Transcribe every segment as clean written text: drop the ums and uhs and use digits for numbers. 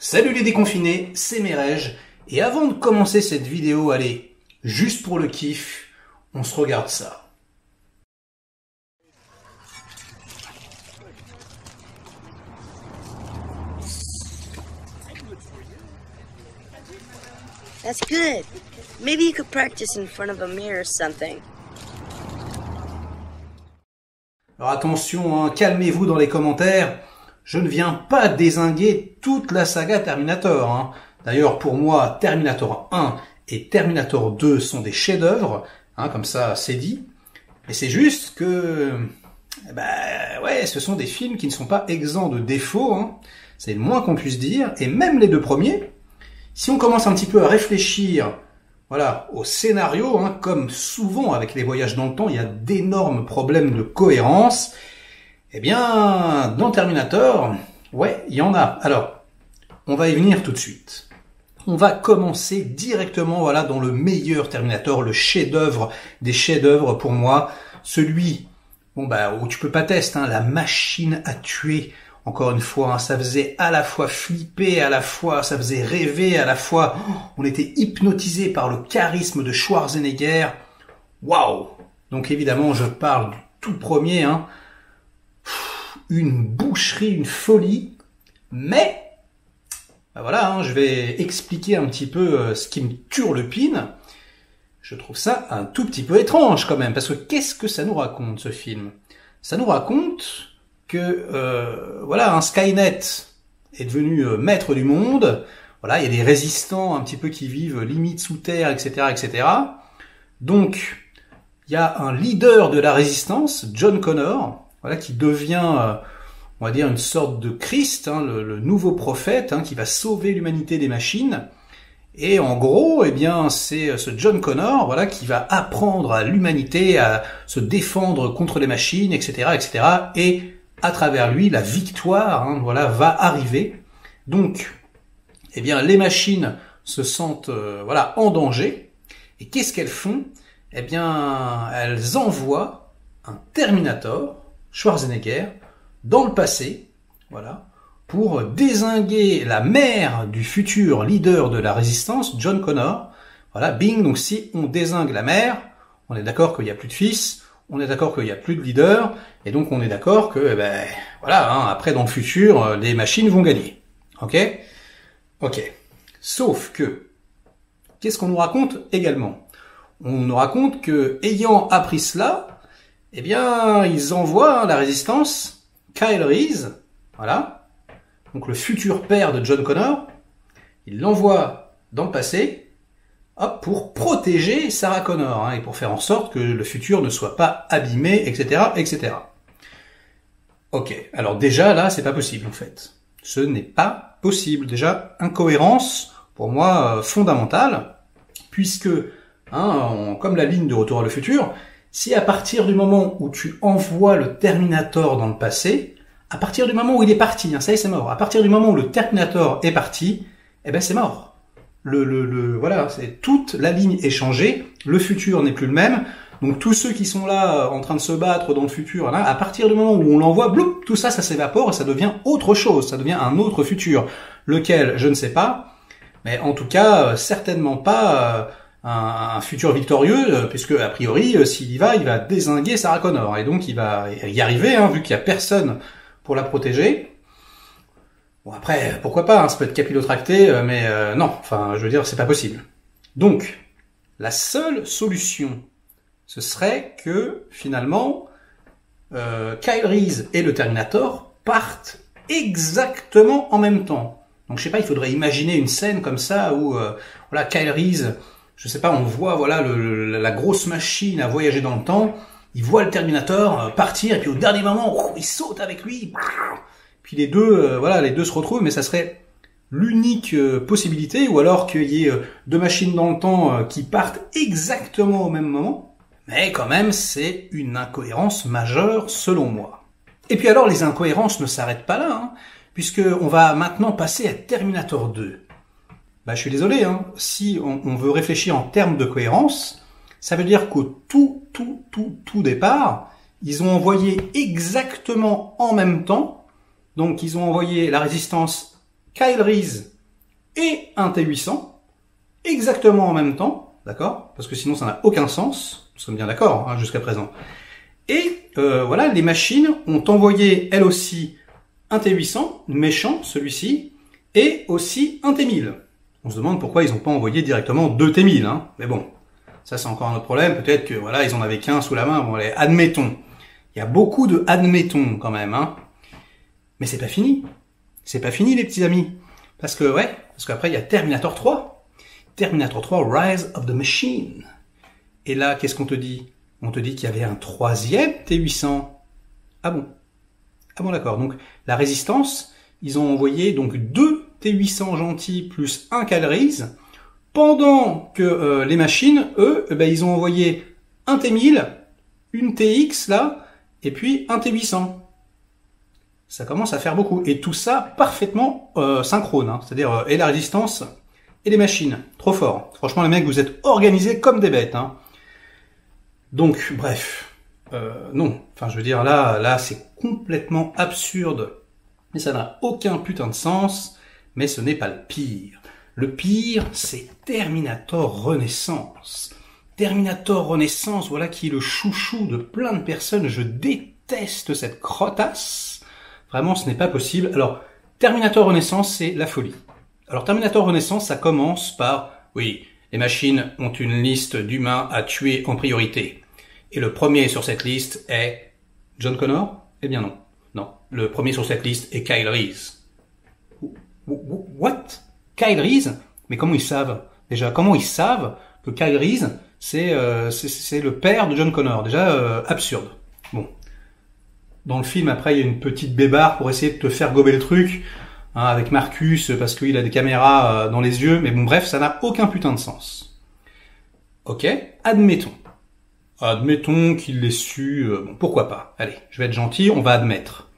Salut les déconfinés, c'est Merej, et avant de commencer cette vidéo, allez, juste pour le kiff, on se regarde ça. That's good. Maybe you could practice in front of a mirror or something. Alors attention, hein, calmez-vous dans les commentaires, je ne viens pas dézinguer toute la saga Terminator. Hein. D'ailleurs, pour moi, Terminator 1 et Terminator 2 sont des chefs-d'œuvre, hein, comme ça c'est dit. Mais c'est juste que, ouais, ce sont des films qui ne sont pas exempts de défauts, hein. C'est le moins qu'on puisse dire. Et même les deux premiers, si on commence un petit peu à réfléchir, voilà, au scénario, hein, comme souvent avec les voyages dans le temps, il y a d'énormes problèmes de cohérence. Eh bien, dans Terminator, ouais, il y en a. Alors, on va y venir tout de suite. On va commencer directement, voilà, dans le meilleur Terminator, le chef-d'œuvre des chefs-d'œuvre pour moi, celui, bon où tu peux pas tester, hein, la machine à tuer. Encore une fois, hein, ça faisait à la fois flipper, à la fois ça faisait rêver, à la fois on était hypnotisé par le charisme de Schwarzenegger. Waouh! Donc évidemment, je parle du tout premier, hein. Une boucherie, une folie, mais voilà, hein, je vais expliquer un petit peu ce qui me turlupine. Je trouve ça un tout petit peu étrange quand même, parce que qu'est-ce que ça nous raconte ce film? Ça nous raconte que voilà, un Skynet est devenu maître du monde. Voilà, il y a des résistants un petit peu qui vivent limite sous terre, etc., etc. Donc, il y a un leader de la résistance, John Connor, voilà, qui devient, on va dire, une sorte de Christ, hein, le nouveau prophète, hein, qui va sauver l'humanité des machines. Et en gros, eh bien, c'est ce John Connor, voilà, qui va apprendre à l'humanité à se défendre contre les machines, etc., etc. Et à travers lui, la victoire, hein, voilà, va arriver. Donc, eh bien, les machines se sentent, voilà, en danger. Et qu'est-ce qu'elles font? Eh bien, elles envoient un Terminator, Schwarzenegger, dans le passé, voilà, pour dézinguer la mère du futur leader de la résistance, John Connor. Voilà, bing, donc si on dézingue la mère, on est d'accord qu'il n'y a plus de fils, on est d'accord qu'il n'y a plus de leader, et donc on est d'accord que, voilà, hein, après dans le futur, les machines vont gagner. Ok? Ok. Sauf que, qu'est-ce qu'on nous raconte également? On nous raconte que, ayant appris cela, eh bien, ils envoient, hein, la résistance, Kyle Reese, voilà, donc le futur père de John Connor, ils l'envoient dans le passé, hop, pour protéger Sarah Connor, hein, et pour faire en sorte que le futur ne soit pas abîmé, etc., etc. Ok, alors déjà, là, c'est pas possible, en fait. Ce n'est pas possible. Déjà, incohérence, pour moi, fondamentale, puisque, hein, comme la ligne de Retour à le futur, si à partir du moment où tu envoies le Terminator dans le passé, à partir du moment où il est parti, hein, ça y est, c'est mort. À partir du moment où le Terminator est parti, eh ben c'est mort. Voilà, c'est toute la ligne est changée, le futur n'est plus le même. Donc tous ceux qui sont là en train de se battre dans le futur, là, à partir du moment où on l'envoie, bloup, tout ça, ça s'évapore et ça devient autre chose, ça devient un autre futur. Lequel, je ne sais pas, mais en tout cas, certainement pas un futur victorieux, puisque a priori, s'il y va, il va dézinguer Sarah Connor, et donc il va y arriver, hein, vu qu'il n'y a personne pour la protéger. Bon après, pourquoi pas, hein, ça peut être capillotracté, mais non, enfin, je veux dire, c'est pas possible. Donc, la seule solution, ce serait que, finalement, Kyle Reese et le Terminator partent exactement en même temps. Donc, je sais pas, il faudrait imaginer une scène comme ça, où, voilà, Kyle Reese, je sais pas, on voit, voilà, la grosse machine à voyager dans le temps, il voit le Terminator partir, et puis au dernier moment, il saute avec lui, puis les deux, voilà, les deux se retrouvent, mais ça serait l'unique possibilité, ou alors qu'il y ait deux machines dans le temps qui partent exactement au même moment. Mais quand même, c'est une incohérence majeure, selon moi. Et puis alors, les incohérences ne s'arrêtent pas là, hein, puisque on va maintenant passer à Terminator 2. Je suis désolé, hein, si on veut réfléchir en termes de cohérence, ça veut dire qu'au tout départ, ils ont envoyé exactement en même temps. Donc, ils ont envoyé la résistance Kyle Reese et un T800, exactement en même temps, d'accord? Parce que sinon ça n'a aucun sens, nous sommes bien d'accord hein, jusqu'à présent. Et voilà, les machines ont envoyé elles aussi un T800, méchant celui-ci, et aussi un T1000. On se demande pourquoi ils n'ont pas envoyé directement 2 T1000, hein. Mais bon, ça c'est encore un autre problème, peut-être que voilà, ils en avaient qu'un sous la main, bon allez, admettons. Il y a beaucoup de admettons quand même, hein. Mais c'est pas fini. C'est pas fini les petits amis. Parce qu'après il y a Terminator 3. Terminator 3, Rise of the Machine. Et là, qu'est-ce qu'on te dit? On te dit qu'il y avait un 3e T800. Ah bon? Ah bon d'accord. Donc la résistance, ils ont envoyé donc 2 T800 gentils plus un Kyle Reese, pendant que les machines, eux, ils ont envoyé un T1000, une TX là, et puis un T800. Ça commence à faire beaucoup. Et tout ça parfaitement synchrone, hein. C'est-à-dire et la résistance et les machines. Trop fort. Franchement les mecs, vous êtes organisés comme des bêtes, hein. Donc, bref, non. Enfin, je veux dire, là, c'est complètement absurde. Mais ça n'a aucun putain de sens. Mais ce n'est pas le pire. Le pire, c'est Terminator Renaissance. Terminator Renaissance, voilà qui est le chouchou de plein de personnes. Je déteste cette crotasse. Vraiment, ce n'est pas possible. Alors, Terminator Renaissance, c'est la folie. Alors, Terminator Renaissance, ça commence par, oui, les machines ont une liste d'humains à tuer en priorité. Et le premier sur cette liste est John Connor? Eh bien non. Non. Le premier sur cette liste est Kyle Reese. What? Kyle Reese? Mais comment ils savent? Déjà, comment ils savent que Kyle Reese, c'est le père de John Connor? Déjà, absurde. Bon. Dans le film, après, il y a une petite bébarre pour essayer de te faire gober le truc, hein, avec Marcus, parce qu'il a des caméras dans les yeux. Mais bon, bref, ça n'a aucun putain de sens. Ok? Admettons. Admettons qu'il l'ait su, bon, pourquoi pas. Allez, je vais être gentil, on va admettre.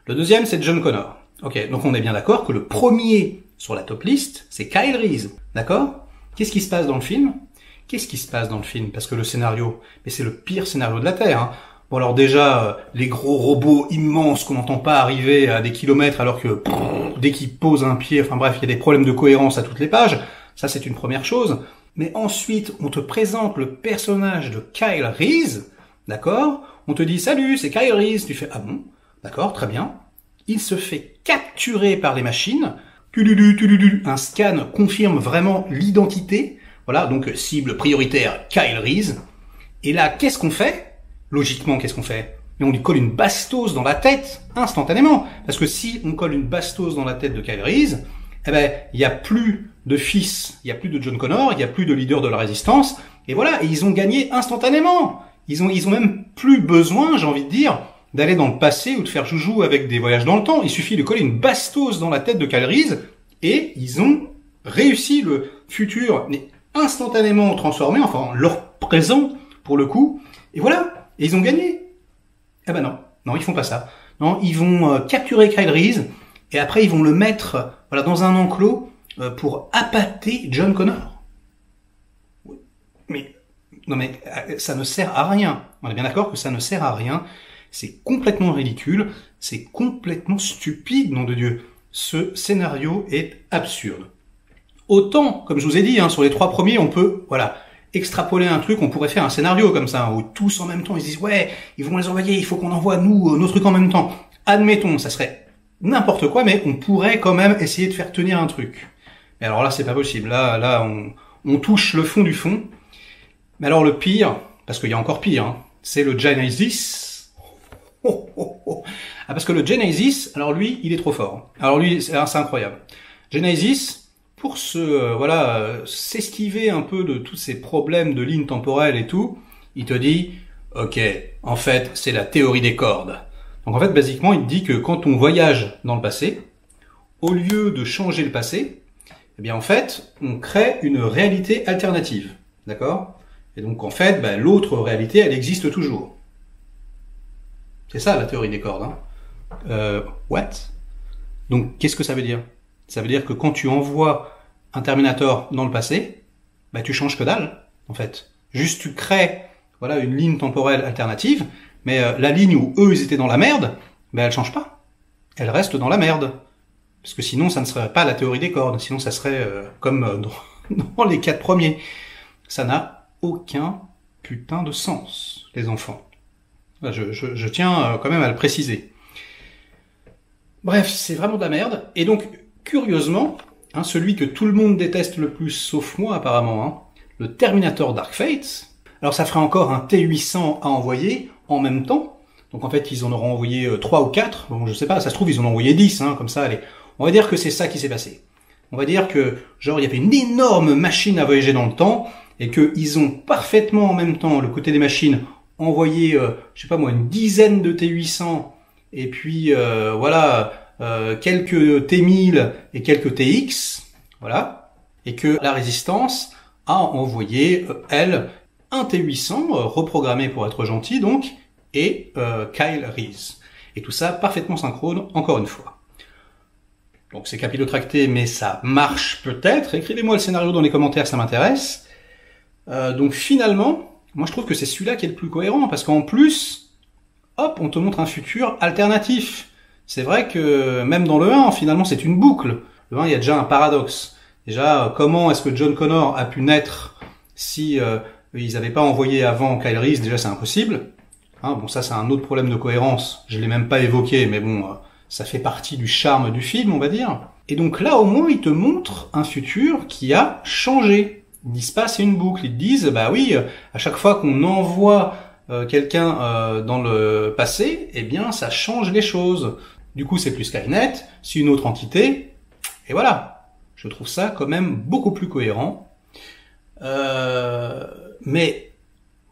Le deuxième, c'est John Connor. Ok, donc on est bien d'accord que le premier sur la top liste, c'est Kyle Reese. D'accord? Qu'est-ce qui se passe dans le film? Qu'est-ce qui se passe dans le film? Parce que le scénario, mais c'est le pire scénario de la Terre, hein. Bon alors déjà, les gros robots immenses qu'on n'entend pas arriver à des kilomètres alors que dès qu'ils posent un pied, enfin bref, il y a des problèmes de cohérence à toutes les pages. Ça, c'est une première chose. Mais ensuite, on te présente le personnage de Kyle Reese, d'accord? On te dit, salut, c'est Kyle Reese. Tu fais, ah bon? D'accord, très bien. Il se fait capturer par les machines. Un scan confirme vraiment l'identité. Voilà, donc cible prioritaire, Kyle Reese. Et là, qu'est-ce qu'on fait? Logiquement, qu'est-ce qu'on fait? Mais on lui colle une bastos dans la tête, instantanément. Parce que si on colle une bastos dans la tête de Kyle Reese, eh ben, il n'y a plus de fils, il n'y a plus de John Connor, il n'y a plus de leader de la résistance, et voilà, et ils ont gagné instantanément. Ils ont même plus besoin, j'ai envie de dire, d'aller dans le passé ou de faire joujou avec des voyages dans le temps. Il suffit de coller une bastos dans la tête de Kyle Reese, et ils ont réussi le futur, mais instantanément transformé, enfin, leur présent, pour le coup, et voilà, et ils ont gagné. Eh ben non, ils font pas ça. Non, ils vont capturer Kyle Reese, et après ils vont le mettre voilà, dans un enclos pour appâter John Connor. Mais non mais ça ne sert à rien. On est bien d'accord que ça ne sert à rien. C'est complètement ridicule, c'est complètement stupide, nom de Dieu. Ce scénario est absurde. Autant, comme je vous ai dit, hein, sur les 3 premiers, on peut voilà extrapoler un truc, on pourrait faire un scénario comme ça, où tous en même temps ils se disent ouais, ils vont les envoyer, il faut qu'on envoie nous nos trucs en même temps. Admettons, ça serait n'importe quoi, mais on pourrait quand même essayer de faire tenir un truc. Mais alors là, c'est pas possible. Là, on touche le fond du fond. Mais alors le pire, parce qu'il y a encore pire, hein, c'est le Genesis. Ah, parce que le Genesis, alors lui, il est trop fort. Alors lui, c'est incroyable. Genesis, pour s'esquiver un peu de tous ces problèmes de ligne temporelle et tout, il te dit, ok, en fait, c'est la théorie des cordes. Donc en fait, basiquement, il te dit que quand on voyage dans le passé, au lieu de changer le passé, eh bien en fait, on crée une réalité alternative, d'accord? Et donc en fait, l'autre réalité, elle existe toujours. C'est ça la théorie des cordes, hein. What? Donc qu'est-ce que ça veut dire? Ça veut dire que quand tu envoies un Terminator dans le passé, tu changes que dalle, en fait. Juste tu crées, voilà, une ligne temporelle alternative, mais la ligne où eux ils étaient dans la merde, elle change pas. Elle reste dans la merde. Parce que sinon, ça ne serait pas la théorie des cordes. Sinon, ça serait comme dans les 4 premiers. Ça n'a aucun putain de sens, les enfants. Je tiens quand même à le préciser. Bref, c'est vraiment de la merde. Et donc, curieusement, hein, celui que tout le monde déteste le plus, sauf moi apparemment, hein, le Terminator Dark Fate. Alors ça ferait encore un T800 à envoyer en même temps. Donc en fait, ils en auront envoyé 3 ou 4. Bon, je sais pas, ça se trouve, ils en ont envoyé 10, hein, comme ça, allez. On va dire que c'est ça qui s'est passé. On va dire que, genre, il y avait une énorme machine à voyager dans le temps, et qu'ils ont parfaitement en même temps, le côté des machines, envoyé, je sais pas moi, une dizaine de T800, et puis, voilà, quelques T1000 et quelques TX, voilà. Et que la Résistance a envoyé, elle, un T800, reprogrammé pour être gentil, donc, et Kyle Reese. Et tout ça parfaitement synchrone, encore une fois. Donc c'est capillotracté, mais ça marche peut-être. Écrivez-moi le scénario dans les commentaires, ça m'intéresse. Donc finalement, moi je trouve que c'est celui-là qui est le plus cohérent, parce qu'en plus, hop, on te montre un futur alternatif. C'est vrai que même dans le 1, finalement, c'est une boucle. Le 1, il y a déjà un paradoxe. Déjà, comment est-ce que John Connor a pu naître si ils n'avaient pas envoyé avant Kyle Reese? Déjà, c'est impossible. Hein, bon, ça, c'est un autre problème de cohérence. Je l'ai même pas évoqué, mais bon, ça fait partie du charme du film, on va dire. Et donc là, au moins, ils te montrent un futur qui a changé. Ils disent pas c'est une boucle. Ils te disent, bah oui, à chaque fois qu'on envoie quelqu'un dans le passé, eh bien, ça change les choses. Du coup, c'est plus Skynet, c'est une autre entité, et voilà. Je trouve ça quand même beaucoup plus cohérent. Mais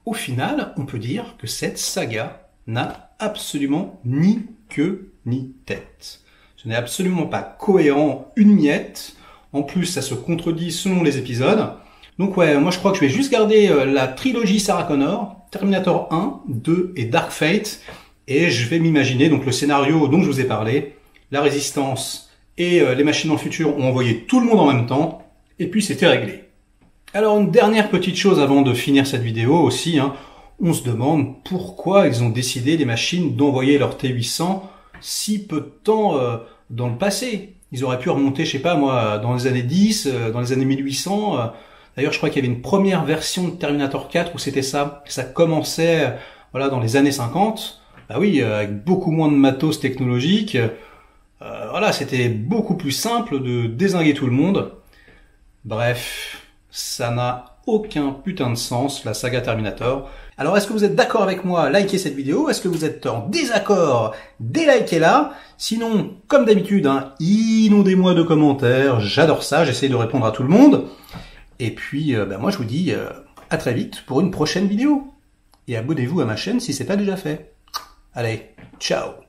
au final, on peut dire que cette saga n'a absolument ni queue ni tête. Ce n'est absolument pas cohérent une miette. En plus, ça se contredit selon les épisodes. Donc ouais, moi je crois que je vais juste garder la trilogie Sarah Connor, Terminator 1, 2 et Dark Fate. Et je vais m'imaginer donc le scénario dont je vous ai parlé, la Résistance et les machines dans le futur ont envoyé tout le monde en même temps, et puis c'était réglé. Alors une dernière petite chose avant de finir cette vidéo aussi, hein, on se demande pourquoi ils ont décidé, les machines, d'envoyer leur T800 si peu de temps dans le passé. Ils auraient pu remonter, je sais pas moi, dans les années 10, dans les années 1800. D'ailleurs, je crois qu'il y avait une première version de Terminator 4 où c'était ça. Ça commençait voilà, dans les années 50. Bah oui, avec beaucoup moins de matos technologiques. Voilà, c'était beaucoup plus simple de dézinguer tout le monde. Bref, ça n'a aucun putain de sens, la saga Terminator. Alors, est-ce que vous êtes d'accord avec moi? Likez cette vidéo. Est-ce que vous êtes en désaccord? Délikez-la. Sinon, comme d'habitude, hein, inondez-moi de commentaires. J'adore ça. J'essaie de répondre à tout le monde. Et puis, moi, je vous dis à très vite pour une prochaine vidéo. Et abonnez-vous à ma chaîne si c'est pas déjà fait. Allez, ciao!